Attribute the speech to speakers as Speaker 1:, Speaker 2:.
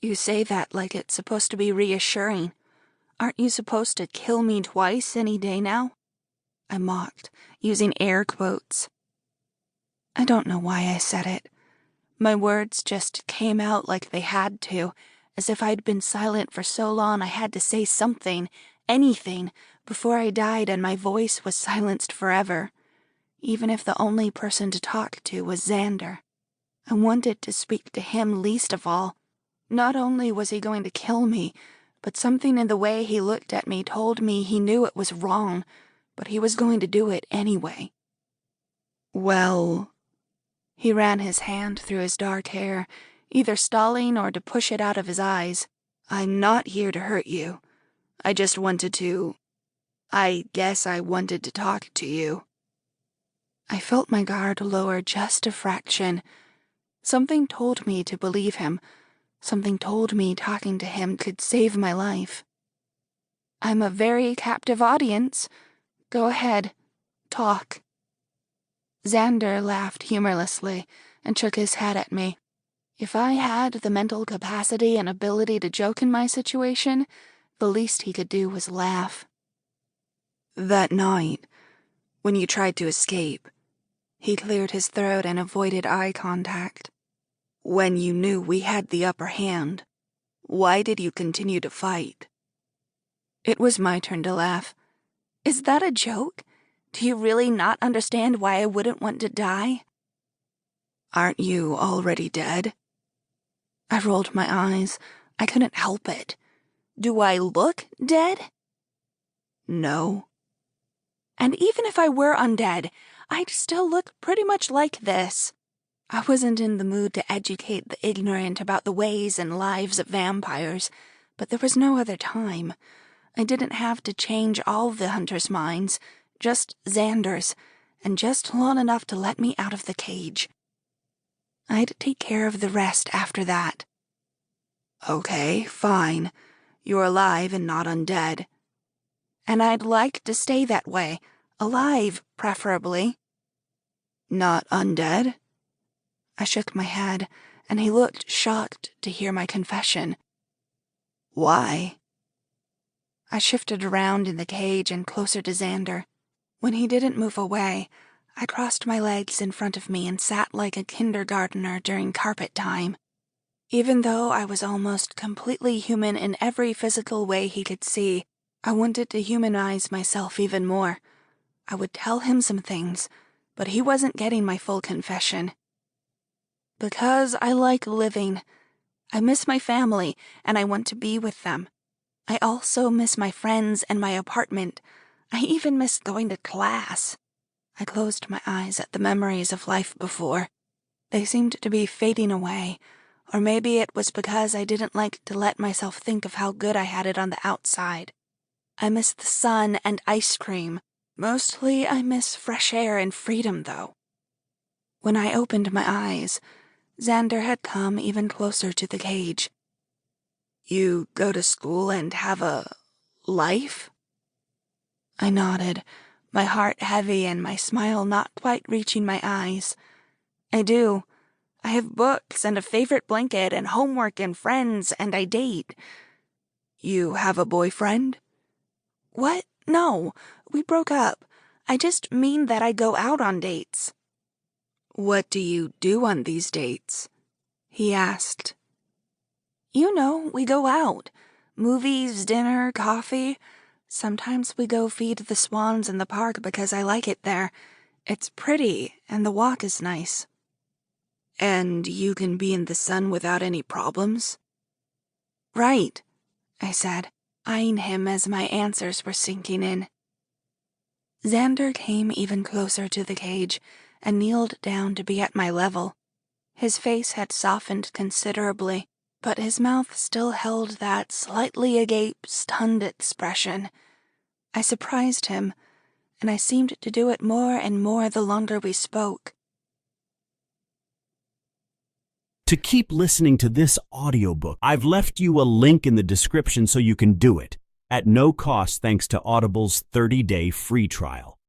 Speaker 1: You say that like it's supposed to be reassuring. Aren't you supposed to kill me twice any day now? I mocked, using air quotes. I don't know why I said it. My words just came out like they had to, as if I'd been silent for so long I had to say something, anything, before I died and my voice was silenced forever, even if the only person to talk to was Xander. I wanted to speak to him least of all. Not only was he going to kill me, but something in the way he looked at me told me he knew it was wrong, but he was going to do it anyway. Well, he ran his hand through his dark hair, either stalling or to push it out of his eyes. I'm not here to hurt you. I just wanted to... I guess I wanted to talk to you. I felt my guard lower just a fraction. Something told me to believe him. Something told me talking to him could save my life. I'm a very captive audience. Go ahead. Talk. Xander laughed humorlessly and shook his head at me. If I had the mental capacity and ability to joke in my situation, the least he could do was laugh. That night, when you tried to escape, he cleared his throat and avoided eye contact. When you knew we had the upper hand, why did you continue to fight? It was my turn to laugh. Is that a joke? Do you really not understand why I wouldn't want to die? Aren't you already dead? I rolled my eyes. I couldn't help it. Do I look dead? No. And even if I were undead, I'd still look pretty much like this. I wasn't in the mood to educate the ignorant about the ways and lives of vampires, but there was no other time. I didn't have to change all the hunters' minds, just Xander's, and just long enough to let me out of the cage. I'd take care of the rest after that. Okay, fine. You're alive and not undead. And I'd like to stay that way. Alive, preferably. Not undead? I shook my head, and he looked shocked to hear my confession. Why? I shifted around in the cage and closer to Xander. When he didn't move away, I crossed my legs in front of me and sat like a kindergartner during carpet time. Even though I was almost completely human in every physical way he could see, I wanted to humanize myself even more. I would tell him some things, but he wasn't getting my full confession. Because I like living. I miss my family, and I want to be with them. I also miss my friends and my apartment. I even miss going to class. I closed my eyes at the memories of life before. They seemed to be fading away, or maybe it was because I didn't like to let myself think of how good I had it on the outside. I miss the sun and ice cream. Mostly I miss fresh air and freedom, though. When I opened my eyes, Xander had come even closer to the cage. You go to school and have a life? I nodded, my heart heavy and my smile not quite reaching my eyes. I do. I have books and a favorite blanket and homework and friends, and I date. You have a boyfriend? What? No, we broke up. I just mean that I go out on dates. What do you do on these dates? He asked. You know, we go out. Movies, dinner, coffee. Sometimes we go feed the swans in the park because I like it there. It's pretty, and the walk is nice. And you can be in the sun without any problems? Right, I said, eyeing him as my answers were sinking in. Xander came even closer to the cage and kneeled down to be at my level. His face had softened considerably, but his mouth still held that slightly agape, stunned expression. I surprised him, and I seemed to do it more and more the longer we spoke.
Speaker 2: To keep listening to this audiobook, I've left you a link in the description so you can do it, at no cost thanks to Audible's 30-day free trial.